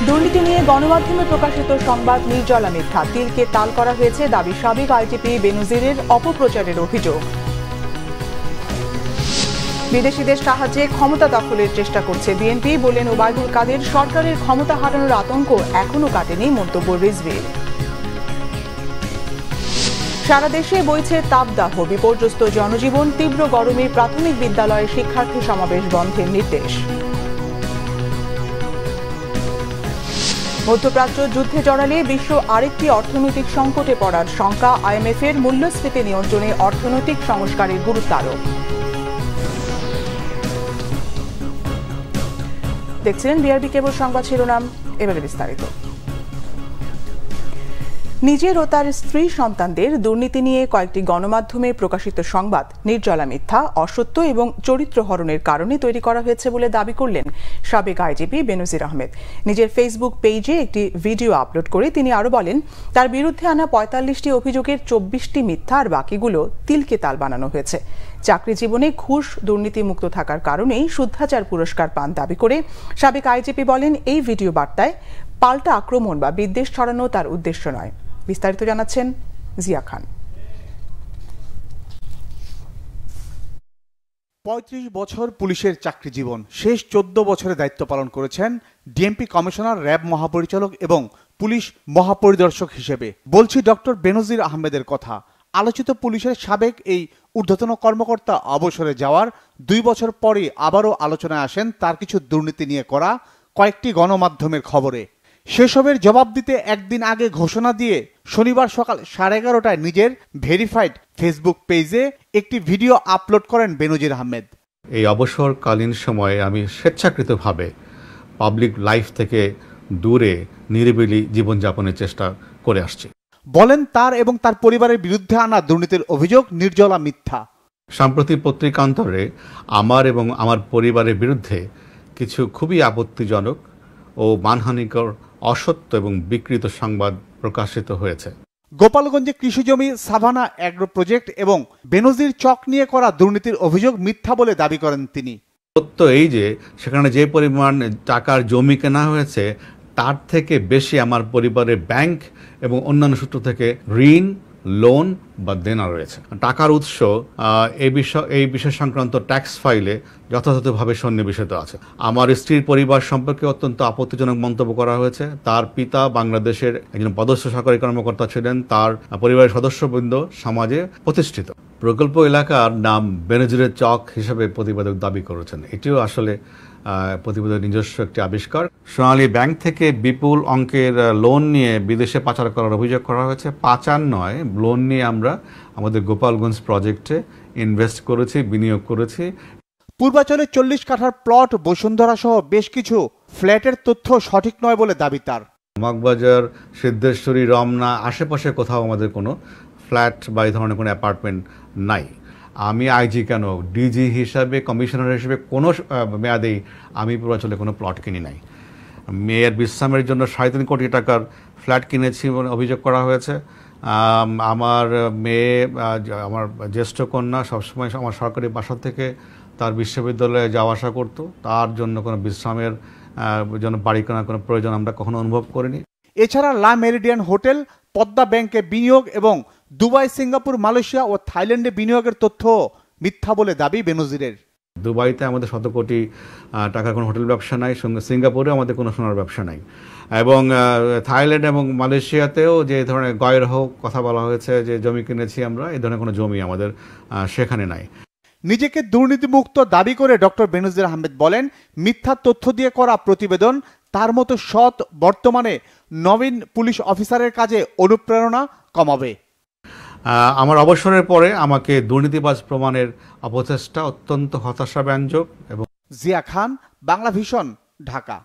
দুর্নীতি নিয়ে গণমাধ্যমে প্রকাশিত সংবাদ নির্জলা মিথ্যা, তিলকে তাল করা হয়েছে দাবি সাবেক আইজিপি বেনজিরের অপপ্রচারের অভিযোগ। বিদেশিদের সাহায্যে ক্ষমতা দখলের চেষ্টা করছে বিএনপি, বললেন ওবায়দুল কাদের। সরকারের ক্ষমতা হারানোর আতঙ্ক এখনো কাটেনি, মন্তব্য রিজভীর। সারা দেশে বইছে তাপদাহ, বিপর্যস্ত জনজীবন, তীব্র গরমে প্রাথমিক বিদ্যালয়ে শিক্ষার্থী সমাবেশ বন্ধের নির্দেশ। মধ্যপ্রাচ্য যুদ্ধে জড়ালে বিশ্ব আরেকটি অর্থনৈতিক সংকটে পড়ার শঙ্কা, আইএমএফের মূল্যস্ফীতি নিয়ন্ত্রণে অর্থনৈতিক সংস্কারের গুরুত্ব আরোপ। দেখছিলেন বিআরবি কেবল সংবাদ শিরোনাম, এবারে বিস্তারিত। নিজের ও তার স্ত্রী সন্তানদের দুর্নীতি নিয়ে কয়েকটি গণমাধ্যমে প্রকাশিত সংবাদ নির্জলা মিথ্যা, অসত্য এবং চরিত্র হরণের কারণে তৈরি করা হয়েছে বলে দাবি করলেন সাবেক আইজিপি বেনজির আহমেদ। নিজের ফেসবুক পেজে একটি ভিডিও আপলোড করে তিনি আরও বলেন, তার বিরুদ্ধে আনা ৪৫টি অভিযোগের ২৪টি মিথ্যা আর বাকিগুলো তিলকে তাল বানানো হয়েছে। চাকরি জীবনে ঘুষ দুর্নীতি মুক্ত থাকার কারণেই শুদ্ধাচার পুরস্কার পান দাবি করে সাবেক আইজিপি বলেন, এই ভিডিও বার্তায় পাল্টা আক্রমণ বা বিদ্বেষ ছড়ানো তার উদ্দেশ্য নয়। বিস্তারিত জানাচ্ছেন জিয়া খান। ৩৫ বছর পুলিশের চাকরি জীবন, শেষ ১৪ বছরে দায়িত্ব পালন করেছেন ডিএমপি কমিশনার, র্যাব মহাপরিচালক এবং পুলিশ মহাপরিদর্শক হিসেবে। বলছি ডক্টর বেনজির আহমেদের কথা। আলোচিত পুলিশের সাবেক এই ঊর্ধ্বতন কর্মকর্তা অবসরে যাওয়ার ২ বছর পরে আবারও আলোচনায় আসেন তার কিছু দুর্নীতি নিয়ে করা কয়েকটি গণমাধ্যমের খবরে। সেসবের জবাব দিতে একদিন আগে ঘোষণা দিয়ে শনিবার সকাল 11:30টায় নিজের ভেরিফাইড ফেসবুক পেজে একটি ভিডিও আপলোড করেন বেনজির আহমেদ। এই অবসরকালীন সময়ে আমি স্বেচ্ছাকৃতভাবে পাবলিক লাইফ থেকে দূরে নিরিবিলি জীবনযাপনের চেষ্টা করে আসছি। বলেন, তার এবং তার পরিবারের বিরুদ্ধে আনা দুর্নীতির অভিযোগ নির্জলা মিথ্যা। সাম্প্রতিক পত্রিকান্তরে আমার এবং আমার পরিবারের বিরুদ্ধে কিছু খুবই আপত্তিজনক ও মানহানিকর, অসত্য এবং বিকৃত সংবাদ প্রকাশিত হয়েছে। গোপালগঞ্জে কৃষিজমি সাভানা অ্যাগ্রো প্রজেক্ট এবং বেনজির চক নিয়ে করা দুর্নীতির অভিযোগ মিথ্যা বলে দাবি করেন তিনি। সত্য এই যে সেখানে যে পরিমাণ টাকার জমি কেনা হয়েছে তার থেকে বেশি আমার পরিবারের ব্যাংক এবং অন্যান্য সূত্র থেকে ঋণ, লোন বা দেনা রয়েছে। টাকার উৎস এই বিষয় সংক্রান্ত ট্যাক্স ফাইলে যথাযথভাবে সন্নিবেশিত আছে। আমার স্ত্রীর পরিবার সম্পর্কে অত্যন্ত আপত্তিজনক মন্তব্য করা হয়েছে। তার পিতা বাংলাদেশের একজন পদস্থ সরকারি কর্মকর্তা ছিলেন, তার পরিবারের সদস্যবৃন্দ সমাজে প্রতিষ্ঠিত। প্রকল্প এলাকার নাম বেনজিরের চক হিসেবে প্রতিবেদক দাবি করেছেন। এটিও আসলে প্রতিবেদক নিজস্ব একটি আবিষ্কার। সোনালী ব্যাংক থেকে বিপুল অঙ্কের লোন নিয়ে বিদেশে পাচার করার অভিযোগ করা হয়েছে। পাচার নয়, লোন নিয়ে আমরা আমাদের গোপালগঞ্জ প্রজেক্টে ইনভেস্ট করেছি, বিনিয়োগ করেছি। পূর্বাচলে ৪০ কাঠার প্লট, বসুন্ধরা সহ বেশ কিছু ফ্ল্যাটের তথ্য সঠিক নয় বলে দাবি তার। মগবাজার, সিদ্ধেশ্বরী, রমনা আশেপাশে কোথাও আমাদের কোনো ফ্ল্যাট বা এই ধরনের কোনো অ্যাপার্টমেন্ট নাই। আমি আইজি কেন, ডিজি হিসাবে, কমিশনার হিসেবে কোনো মেয়াদেই আমি পূর্বাঞ্চলে কোনো প্লট কিনি নাই। মেয়ের বিশ্রামের জন্য ৩.৫ কোটি টাকার ফ্ল্যাট কিনেছি বলে অভিযোগ করা হয়েছে। আমার মেয়ে, আমার জ্যেষ্ঠ কন্যা সবসময় আমার সরকারি বাসা থেকে তার বিশ্ববিদ্যালয়ে যাওয়া আসা করতো। তার জন্য কোনো বিশ্রামের জন্য বাড়ি কেনার কোনো প্রয়োজন আমরা কখনো অনুভব করিনি। এছাড়া লা মেরিডিয়ান হোটেল, পদ্মা ব্যাংকে বিনিয়োগ এবং দুবাই, সিঙ্গাপুর, মালয়েশিয়া ও থাইল্যান্ডে বিনিয়োগের তথ্য মিথ্যা বলে দাবি বেনজিরের। দুবাইতে আমাদের ১০০ কোটি টাকার কোনো হোটেল ব্যবসা নাই, সিঙ্গাপুরে আমাদের কোনো সোনার ব্যবসা নাই, এবং থাইল্যান্ড এবং মালয়েশিয়াতেও যে ধরনের গয়ের হোক কথা বলা হয়েছে যে জমি কিনেছি আমরা, এই ধরনের কোনো জমি আমাদের সেখানে নাই। নিজেকে দুর্নীতিমুক্ত দাবি করে ডক্টর বেনজির আহমেদ বলেন, মিথ্যা তথ্য দিয়ে করা প্রতিবেদন তার মতো সৎ বর্তমানে নবীন পুলিশ অফিসারের কাজে অনুপ্রেরণা কমাবে। আমার অবসরের পরে আমাকে দুর্নীতিবাজ প্রমাণের অপচেষ্টা অত্যন্ত হতাশাব্যঞ্জক। এবং জিয়া খান, বাংলা ভিশন, ঢাকা।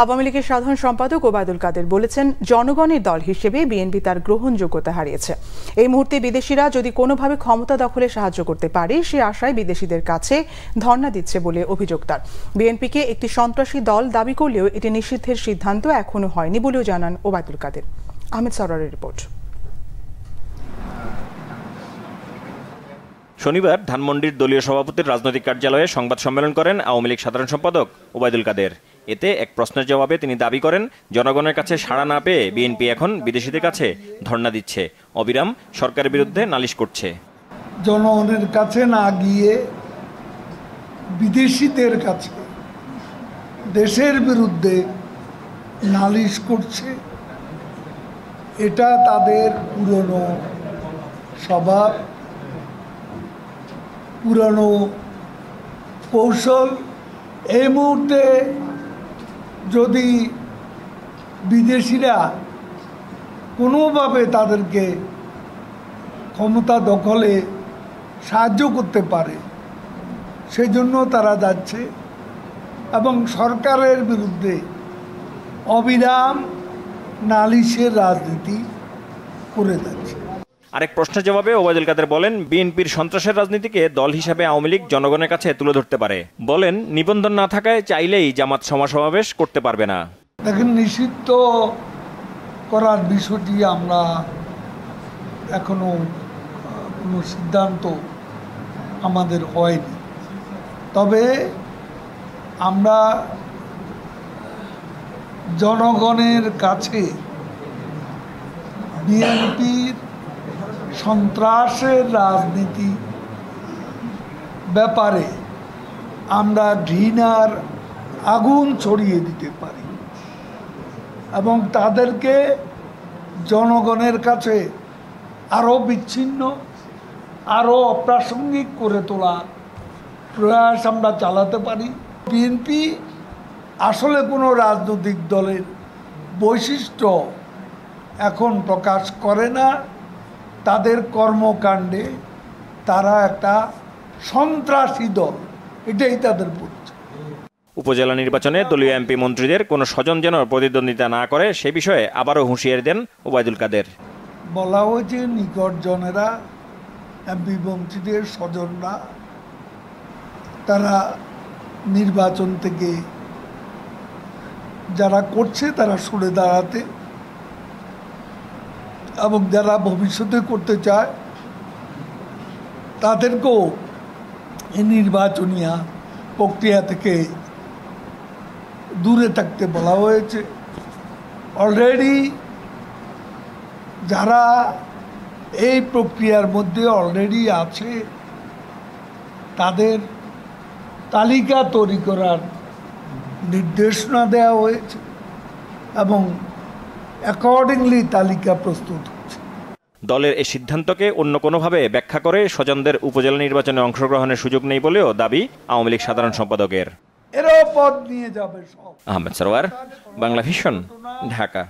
আওয়ামী লীগের সাধারণ সম্পাদক ওবায়দুল কাদের বলেছেন, জনগণের দল হিসেবে বিএনপি তার গ্রহণযোগ্যতা হারিয়েছে। এই মুহূর্তে বিদেশিরা যদি কোনোভাবে ক্ষমতা দখলে সাহায্য করতে পারে সে আশায় বিদেশিদের কাছে ধর্ণা দিচ্ছে বলে অভিযোগ তার। বিএনপিকে একটি সন্ত্রাসী দল দাবি করলেও এটি নিষিদ্ধের সিদ্ধান্ত এখনো হয়নি বলেও জানান ওবায়দুল কাদের। আহমেদ সরোয়ারের রিপোর্ট। শনিবার ধানমন্ডির দলীয় সভাপতির রাজনৈতিক কার্যালয়ে সংবাদ সম্মেলন করেন আওয়ামী লীগ সাধারণ সম্পাদক ওবায়দুল কাদের। এতে এক প্রশ্নের জবাবে তিনি দাবি করেন, জনগণের কাছে সাড়া না পেয়ে বিএনপি এখন বিদেশিদের কাছে ধর্ণা দিচ্ছে, অবিরাম সরকারের বিরুদ্ধে নালিশ করছে। জনগণের কাছে না গিয়ে বিদেশিদের কাছে দেশের বিরুদ্ধে নালিশ করছে। এটা তাদের পুরনো স্বভাব, পুরনো কৌশল। এই মুহূর্তে যদি বিদেশিরা কোনোভাবে তাদেরকে ক্ষমতা দখলে সাহায্য করতে পারে, সেই জন্য তারা যাচ্ছে এবং সরকারের বিরুদ্ধে অবিরাম নালিশের রাজনীতি করে যাচ্ছে। আরেক প্রশ্নের জবাবে ওবায়দুল কাদের বলেন, বিএনপির সন্ত্রাসের রাজনীতিকে দল হিসাবে আওয়ামী লীগ জনগণের কাছে তুলে ধরতে পারে। বলেন, নিবন্ধন না থাকায় চাইলেই জামাত সমাবেশ করতে পারবে না। দেখেন, নিষিদ্ধ করার বিষয়টি আমরা এখনো কোনো সিদ্ধান্ত আমাদের হয়নি। তবে আমরা জনগণের কাছে বিএনপির সন্ত্রাসের রাজনীতি ব্যাপারে আমরা ঘৃণার আগুন ছড়িয়ে দিতে পারি এবং তাদেরকে জনগণের কাছে আরও বিচ্ছিন্ন, আরও অপ্রাসঙ্গিক করে তোলার প্রয়াস আমরা চালাতে পারি। বিএনপি আসলে কোনো রাজনৈতিক দলের বৈশিষ্ট্য এখন প্রকাশ করে না। তাদের কর্মকাণ্ডে তারা একটা সন্ত্রাসী দল, এটাই তাদের পরিচয়। উপজেলা নির্বাচনে দলীয় এমপি মন্ত্রীদের কোনো স্বজন যেন প্রতিদ্বন্দ্বিতা না করে সে বিষয়ে আবারও হুঁশিয়ারি দেন ওবায়দুল কাদের। বলা হয়েছে নিকটজনেরা, এমপি মন্ত্রীদের স্বজনরা তারা নির্বাচন থেকে যারা করছে তারা সরে দাঁড়াতে এবং যারা ভবিষ্যতে করতে চায় তাদেরকেও এই নির্বাচনীয় প্রক্রিয়া থেকে দূরে থাকতে বলা হয়েছে। অলরেডি যারা এই প্রক্রিয়ার মধ্যে অলরেডি আছে তাদের তালিকা তৈরি করার নির্দেশনা দেওয়া হয়েছে এবং অ্যাকর্ডিংলি তালিকা প্রস্তুত হচ্ছে। দলের এই সিদ্ধান্তকে অন্য কোনোভাবে ব্যাখ্যা করে স্বজনদের উপজেলা নির্বাচনে অংশগ্রহণের সুযোগ নেই বলেও দাবি আওয়ামী লীগ সাধারণ সম্পাদকের। এরও পদ নিয়ে যাবে সব। আহমেদ সরওয়ার, বাংলা ভিশন, ঢাকা।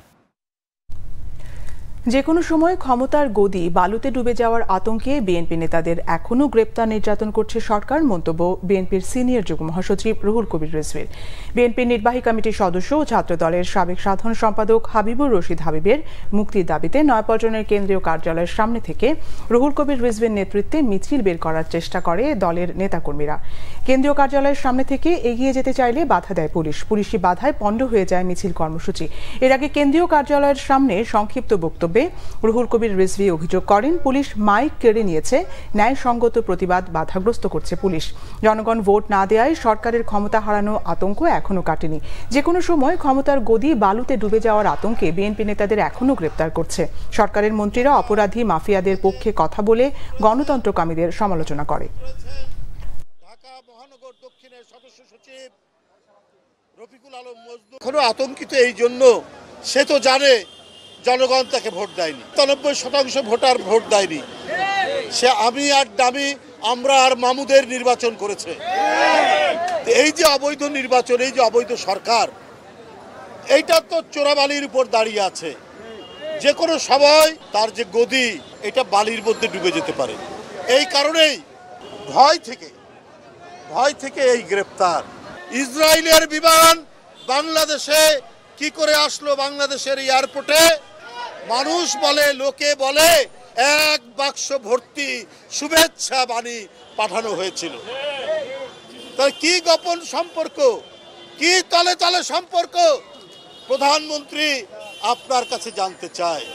যে কোনো সময় ক্ষমতার গদি বালুতে ডুবে যাওয়ার আতঙ্কে বিএনপি নেতাদের এখনও গ্রেপ্তার নির্যাতন করছে সরকার, মন্তব্য বিএনপির সিনিয়র যুগ্ম মহাসচিব রুহুল কবির রিজভীর। বিএনপির নির্বাহী কমিটির সদস্য ও ছাত্রদলের সাবেক সাধারণ সম্পাদক হাবিবুর রশিদ হাবিবের মুক্তির দাবিতে নয়াপল্টনের কেন্দ্রীয় কার্যালয়ের সামনে থেকে রুহুল কবির রিজভীর নেতৃত্বে মিছিল বের করার চেষ্টা করে দলের নেতাকর্মীরা। কেন্দ্রীয় কার্যালয়ের সামনে থেকে এগিয়ে যেতে চাইলে বাধা দেয় পুলিশ। পুলিশি বাধায় পণ্ড হয়ে যায় মিছিল কর্মসূচি। এর আগে কেন্দ্রীয় কার্যালয়ের সামনে সংক্ষিপ্ত বক্তব্যে রুহুল কবির রিজভী অভিযোগ করেন, পুলিশ মাইক কেড়ে নিয়েছে, ন্যায়সঙ্গত প্রতিবাদ বাধাগ্রস্ত করছে পুলিশ। জনগণ ভোট না দেওয়ায় সরকারের ক্ষমতা হারানো আতঙ্ক এখনো কাটেনি। যে কোনো সময় ক্ষমতার গদি বালুতে ডুবে যাওয়ার আতঙ্কে বিএনপি নেতাদের এখনো গ্রেপ্তার করছে। সরকারের মন্ত্রীরা অপরাধী মাফিয়াদের পক্ষে কথা বলে গণতন্ত্রকামীদের সমালোচনা করে। ঢাকা মহানগর দক্ষিণের সদস্য সচিব রফিকুল আলম মজনু এখনো আতঙ্কিত এই জন্য, সে তো জানে জনগণ তাকে ভোট দেয়নি, ৯৯% ভোটার ভোট দেয়নি। সে আমি আর দামি আমরা আর মামুদের নির্বাচন করেছে। এই যে অবৈধ নির্বাচন, এই যে অবৈধ সরকার, এইটা তো চোরাবালির উপর দাঁড়িয়ে আছে। যে কোনো সময় তার যে গদি, এটা বালির মধ্যে ডুবে যেতে পারে। এই কারণেই ভয় থেকে এই গ্রেপ্তার। ইসরায়েলের বিমান বাংলাদেশে কি করে আসলো? বাংলাদেশের এয়ারপোর্টে মানুষ বলে, লোকে বলে 1 বাক্স ভর্তি শুভেচ্ছা বাণী পাঠানো হয়েছিল। তার কি গোপন সম্পর্ক, কি তলে তলে সম্পর্ক, প্রধানমন্ত্রী আপনার কাছে জানতে চায়।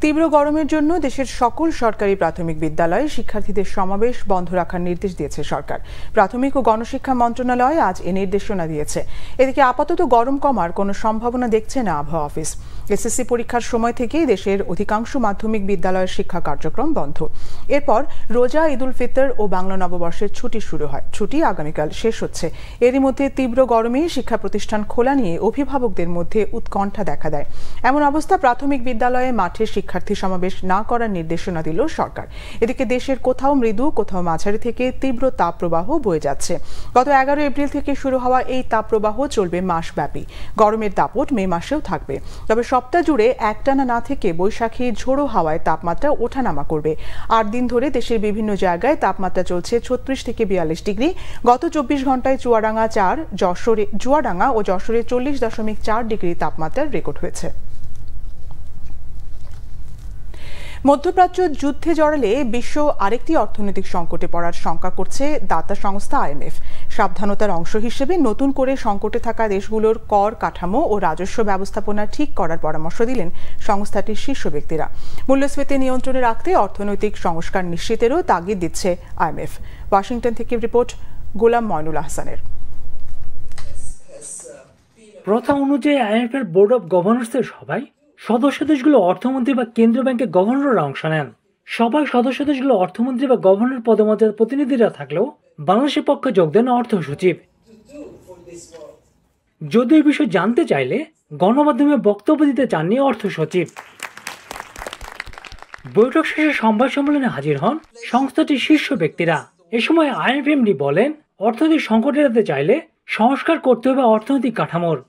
তীব্র গরমের জন্য দেশের সকল সরকারি প্রাথমিক বিদ্যালয়ে শিক্ষার্থীদের সমাবেশ বন্ধ রাখার নির্দেশ দিয়েছে সরকার। প্রাথমিক ও গণশিক্ষা মন্ত্রণালয় আজ এ নির্দেশনা দিয়েছে। এদিকে আপাতত গরম কমার কোনো সম্ভাবনা দেখছে না আবহাওয়া অফিস। এসএসসি পরীক্ষার সময় থেকেই দেশের অধিকাংশ মাধ্যমিক বিদ্যালয়ের শিক্ষা কার্যক্রম বন্ধ। এরপর রোজা, ঈদ উল ফিতর ও বাংলা নববর্ষের ছুটি শুরু হয়। ছুটি আগামীকাল শেষ হচ্ছে। এরই মধ্যে তীব্র গরমে শিক্ষা প্রতিষ্ঠান খোলা নিয়ে অভিভাবকদের মধ্যে উৎকণ্ঠা দেখা দেয়। এমন অবস্থা প্রাথমিক বিদ্যালয়ে মাঠে শিক্ষার্থী সমাবেশ না করার নির্দেশনা দিল সরকার। এদিকে দেশের কোথাও মৃদু, কোথাও মাঝারি থেকে তীব্র তাপপ্রবাহ বয়ে যাচ্ছে। গত 11 এপ্রিল থেকে শুরু হওয়া এই তাপপ্রবাহ চলবে মাসব্যাপী। গরমের দাপট মে মাসেও থাকবে। তবে সপ্তাহ জুড়ে একটানা না থেকে বৈশাখী ঝোড়ো হাওয়ায় তাপমাত্রা ওঠানামা করবে। 8 দিন ধরে দেশের বিভিন্ন জায়গায় তাপমাত্রা চলছে 36 থেকে 42 ডিগ্রি। গত 24 ঘন্টায় চুয়াডাঙ্গা ও যশোরে 40.4 ডিগ্রি তাপমাত্রার রেকর্ড হয়েছে। মধ্যপ্রাচ্য যুদ্ধে জড়ালে বিশ্ব আরেকটি অর্থনৈতিক সংকটে পড়ার শঙ্কা করছে দাতা সংস্থা IMF। সাবধানতার অংশ হিসেবে নতুন করে সংকটে থাকা দেশগুলোর কর কাঠামো ও রাজস্ব ব্যবস্থাপনা ঠিক করার পরামর্শ দিলেন সংস্থাটির শীর্ষ ব্যক্তিরা। মূল্যস্ফীতি নিয়ন্ত্রণে রাখতে অর্থনৈতিক সংস্কার নিশ্চিতেরও তাগিদ দিচ্ছে IMF। ওয়াশিংটন থেকে রিপোর্ট গোলাম ময়নুল আহসানের। প্রথা অনুযায়ী IMF এর বোর্ড অব গভর্নর্সের সভায় সদস্য দেশগুলো অর্থমন্ত্রী বা কেন্দ্রীয় ব্যাংকের গভর্নররা অংশ নেন। সবাই সদস্য দেশগুলো অর্থমন্ত্রী বা গভর্নর পদমর্যাদার প্রতিনিধিরা থাকলেও বাংলাদেশের পক্ষে যোগ দেন অর্থ সচিব। যদিও এই বিষয় জানতে চাইলে গণমাধ্যমে বক্তব্য দিতে চাননি অর্থ সচিব। বৈঠক শেষে সংবাদ সম্মেলনে হাজির হন সংস্থাটির শীর্ষ ব্যক্তিরা। এ সময় IMF MD বলেন, অর্থনৈতিক সংকট এড়াতে চাইলে সংস্কার করতে হবে অর্থনৈতিক কাঠামোর।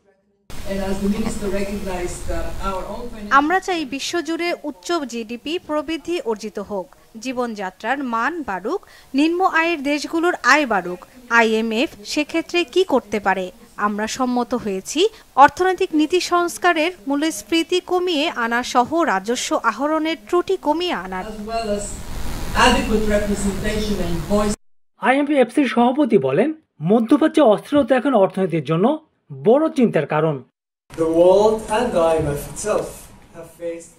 আমরা চাই বিশ্বজুড়ে উচ্চ জিডিপি প্রবৃদ্ধি অর্জিত হোক, জীবনযাত্রার মান বাড়ুক, নিম্ন আয়ের দেশগুলোর আয় বাড়ুক। IMF সেক্ষেত্রে কি করতে পারে? আমরা সম্মত হয়েছি অর্থনৈতিক নীতি সংস্কারের, মূল্যস্ফীতি কমিয়ে আনা সহ রাজস্ব আহরণের ত্রুটি কমিয়ে আনার। IMF-এর সভাপতি বলেন, মধ্যপ্রাচ্যে অস্থিরতা এখন অর্থনীতির জন্য বড় চিন্তার কারণ।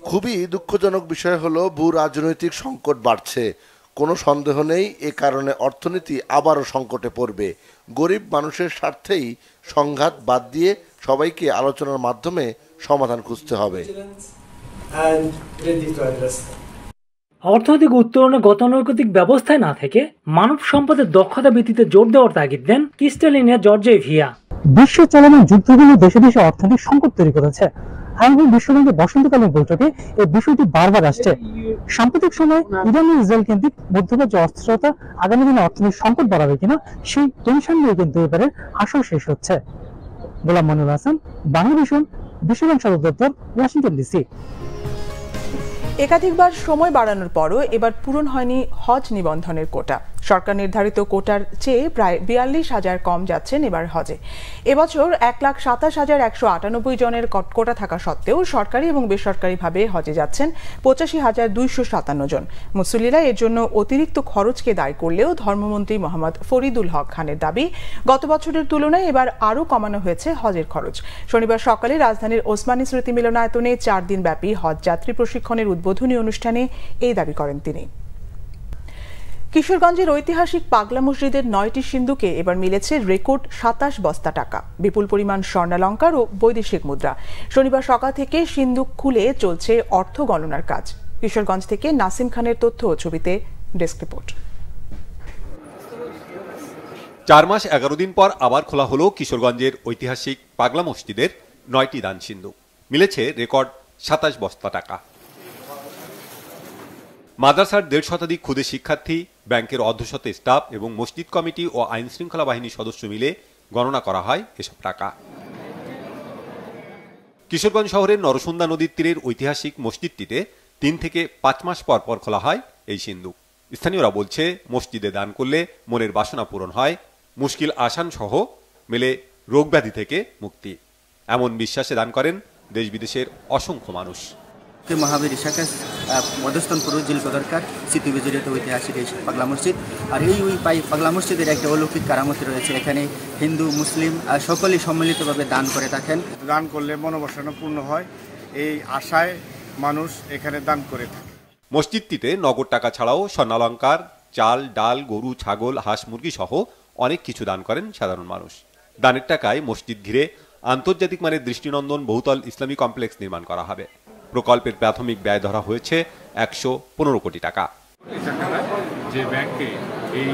খুবই দুঃখজনক বিষয় হলো ভূ রাজনৈতিক সংকট বাড়ছে। কোনো সন্দেহ নেই এ কারণে অর্থনীতি আবারও সংকটে পড়বে। গরিব মানুষের স্বার্থেই সংঘাত বাদ দিয়ে সবাইকে আলোচনার মাধ্যমে সমাধান খুঁজতে হবে। অর্থনৈতিক উত্তরণে গতানুগতিক ব্যবস্থায় না থেকে মানব সম্পদের দক্ষতা ভিত্তিতে জোর দেওয়ার তাগিদ দেন ক্রিস্টালিনা জর্জিয়েভিয়া। বিশ্ব চলমান যুদ্ধগুলো দেশে দেশে অর্থনৈতিক সংকট তৈরি করেছে। IMF বিশ্বব্যাংকের বসন্তকালীন বৈঠকে এই বিষয়টি বারবার আসছে। সাম্প্রতিক সময় ইরান ও ইসরায়েল কেন্দ্রিক মধ্যপ্রাচ্য অস্থিরতা আগামী দিনে অর্থনৈতিক সংকট বাড়াবে কিনা সেই টেনশন নিয়ে কিন্তু এবারে আসর শেষ হচ্ছে। গোলাম মনিরুল হাসান, বাংলাদেশ, বিশ্বব্যাংক সদর দপ্তর, ওয়াশিংটন DC। একাধিকবার সময় বাড়ানোর পরও এবার পূরণ হয়নি হজ নিবন্ধনের কোটা। সরকার নির্ধারিত কোটার চেয়ে প্রায় 42,000 কম যাচ্ছেন এবার হজে। এবছর 1,27,198 জনের কোটা থাকা সত্ত্বেও সরকারি এবং বেসরকারিভাবে হজে যাচ্ছেন 85,257 জন। মুসল্লিরা এর জন্য অতিরিক্ত খরচকে দায়ী করলেও ধর্মমন্ত্রী মোহাম্মদ ফরিদুল হক খানের দাবি, গত বছরের তুলনায় এবার আরও কমানো হয়েছে হজের খরচ। শনিবার সকালে রাজধানীর ওসমানী স্মৃতি মিলনায়তনে 4 দিন ব্যাপী হজ যাত্রী প্রশিক্ষণের উদ্বোধনী অনুষ্ঠানে এই দাবি করেন তিনি। কিশোরগঞ্জের ঐতিহাসিক পাগলা মসজিদের 9টি সিন্দুকে এবার মিলেছে রেকর্ড 27 বস্তা টাকা, বিপুল পরিমাণ স্বর্ণালংকার ও বৈদেশিক মুদ্রা। শনিবার সকাল থেকে সিন্দুক খুলে চলছে অর্থ গণনার কাজ। কিশোরগঞ্জ থেকে নাসিম খানের তথ্য ও ছবিতে ডেস্ক রিপোর্ট। 4 মাস 11 দিন পর আবার খোলা হলো কিশোরগঞ্জের ঐতিহাসিক পাগলা মসজিদের 9টি দান সিন্দুক। মিলেছে রেকর্ড 27 বস্তা টাকা। মাদ্রাসার 1.5 শতাধিক ক্ষুদে শিক্ষার্থী, ব্যাংকের অর্ধশত স্টাফ এবং মসজিদ কমিটি ও আইন শৃঙ্খলা বাহিনীর সদস্য মিলে গণনা করা হয় এসব টাকা। কিশোরগঞ্জ শহরের নরসুন্দা নদীর তীরের ঐতিহাসিক মসজিদটিতে 3 থেকে 5 মাস পর পর খোলা হয় এই সিন্দুক। স্থানীয়রা বলছে, মসজিদে দান করলে মনের বাসনা পূরণ হয়, মুশকিল আসান সহ মেলে রোগ ব্যাধি থেকে মুক্তি। এমন বিশ্বাসে দান করেন দেশ বিদেশের অসংখ্য মানুষ। মহাবীর ইশাকে মধুস্থান পুরুষ জিল কদরকার স্মৃতি বিজড়িত ঐতিহাসিক এই পাগলা মসজিদ। আর এই পাগলা মসজিদের একটা অলৌকিক কারামতি রয়েছে। এখানে হিন্দু মুসলিম সকলেই সম্মিলিতভাবে দান করে থাকেন। দান করলে মনোবাসনা পূর্ণ হয়, এই আশায় মানুষ এখানে দান করে থাকে। মসজিদটিতে নগদ টাকা ছাড়াও স্বর্ণালংকার, চাল, ডাল, গরু, ছাগল, হাঁস, মুরগি সহ অনেক কিছু দান করেন সাধারণ মানুষ। দানের টাকায় মসজিদ ঘিরে আন্তর্জাতিক মানের দৃষ্টিনন্দন বহুতল ইসলামী কমপ্লেক্স নির্মাণ করা হবে। প্রকল্পের প্রাথমিক ব্যয় ধরা হয়েছে 115 কোটি টাকা। এই টাকাটা যে ব্যাংকে এই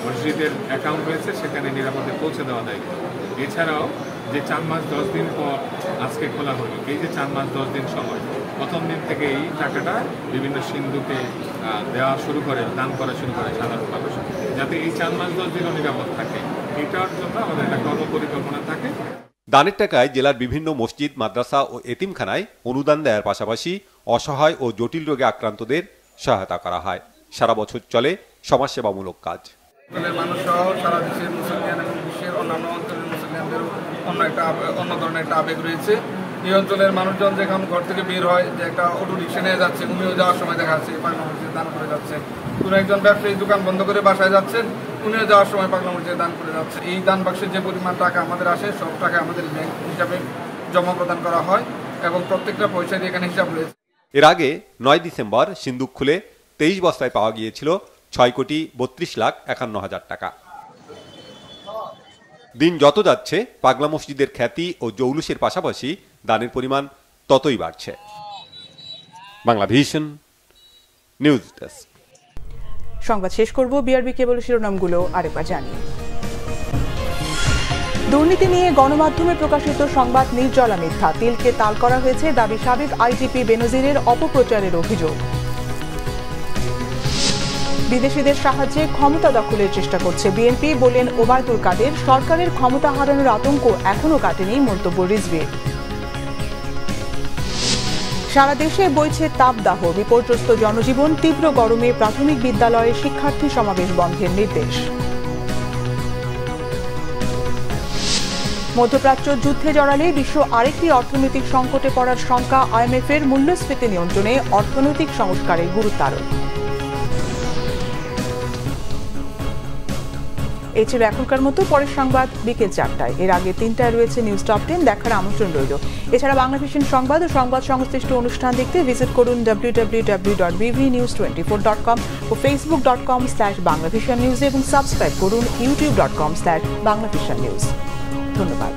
মসজিদের অ্যাকাউন্ট রয়েছে সেখানে নিরাপদে পৌঁছে দেওয়া দায়িত্ব। এছাড়াও যে 4 মাস 10 দিন পর আজকে খোলা হলো, এই যে 4 মাস 10 দিন সময়, প্রথম দিন থেকে এই টাকাটা বিভিন্ন সিন্ধুকে দেওয়া শুরু করে, দান করা শুরু করে সাধারণ মানুষ, যাতে এই 4 মাস 10 দিনও নিরাপদ থাকে। এটার জন্য আমাদের একটা কর্মপরিকল্পনা থাকে। দানের টাকায় জেলার বিভিন্ন মসজিদ, মাদ্রাসা ও এতিমখানায় অনুদান দেওয়ার পাশাপাশি অসহায় ও জটিল রোগে আক্রান্তদের সহায়তা করা হয়। সারা বছর চলে সমাজসেবামূলক কাজ। মানুষ সহ সারা দেশের মুসলমান এবং বিশ্বের অন্যান্য অঞ্চলের মুসলমানদেরও অন্য ধরনের একটা আবেগ রয়েছে। এই অঞ্চলের মানুষজন যখন ঘর থেকে বের হয়, যে একটা অটো রিক্সা নিয়ে যাচ্ছে, উনিও যাওয়ার সময় দেখা যাচ্ছে পাগলা মসজিদে দান করে যাচ্ছেন। কোনো একজন ব্যবসায়ী দোকান বন্ধ করে বাসায় যাচ্ছেন, উনিও যাওয়ার সময় পাগলা মসজিদে দান করে যাচ্ছে। এই দান বাক্সের যে পরিমাণ টাকা আমাদের আসে, সব টাকা আমাদের ব্যাংক হিসাবে জমা প্রদান করা হয় এবং প্রত্যেকটা পয়সা দিয়ে এখানে হিসাব রয়েছে। এর আগে 9 ডিসেম্বর সিন্দুক খুলে 23 বস্তায় পাওয়া গিয়েছিল 6,32,51,000 টাকা। দিন যত যাচ্ছে পাগলা মসজিদের খ্যাতি ও জৌলুসের পাশাপাশি দানের পরিমাণ ততই বাড়ছে। Bangla vision news desk. সংবাদ শেষ করব, বিআরবি কেবল শিরোনামগুলো আরেকবার জানিয়ে। দুর্নীতি নিয়ে গণমাধ্যমে প্রকাশিত সংবাদ নির্জলা মিথ্যা, তিলকে তাল করা হয়েছে দাবি সাবেক আইজিপি বেনজিরের অপপ্রচারের অভিযোগ। বিদেশিদের সাহায্যে ক্ষমতা দখলের চেষ্টা করছে বিএনপি, বলেন ওবায়দুল কাদের। সরকারের ক্ষমতা হারানোর আতঙ্ক এখনো কাটেনি, মন্তব্য রিজভীর। সারা দেশে বইছে তাপদাহ, বিপর্যস্ত জনজীবন, তীব্র গরমে প্রাথমিক বিদ্যালয়ে শিক্ষার্থী সমাবেশ বন্ধের নির্দেশ। মধ্যপ্রাচ্য যুদ্ধে জড়ালে বিশ্ব আরেকটি অর্থনৈতিক সংকটে পড়ার শঙ্কা আইএমএফ-এর, মূল্যস্ফীতি নিয়ন্ত্রণে অর্থনৈতিক সংস্কারের গুরুত্ব আরোপ। এই ছিল এখনকার মতো, পরের সংবাদ বিকেল 4টায়। এর আগে 3টায় রয়েছে নিউজ টপ 10, দেখার আমন্ত্রণ রইল। এছাড়া বাংলা ভিশন সংবাদ ও সংবাদ সংশ্লিষ্ট অনুষ্ঠান দেখতে ভিজিট করুন www.bvnews24.com ও facebook.com/banglavishannews এবং সাবস্ক্রাইব করুন youtube.com/banglavishannews। ধন্যবাদ।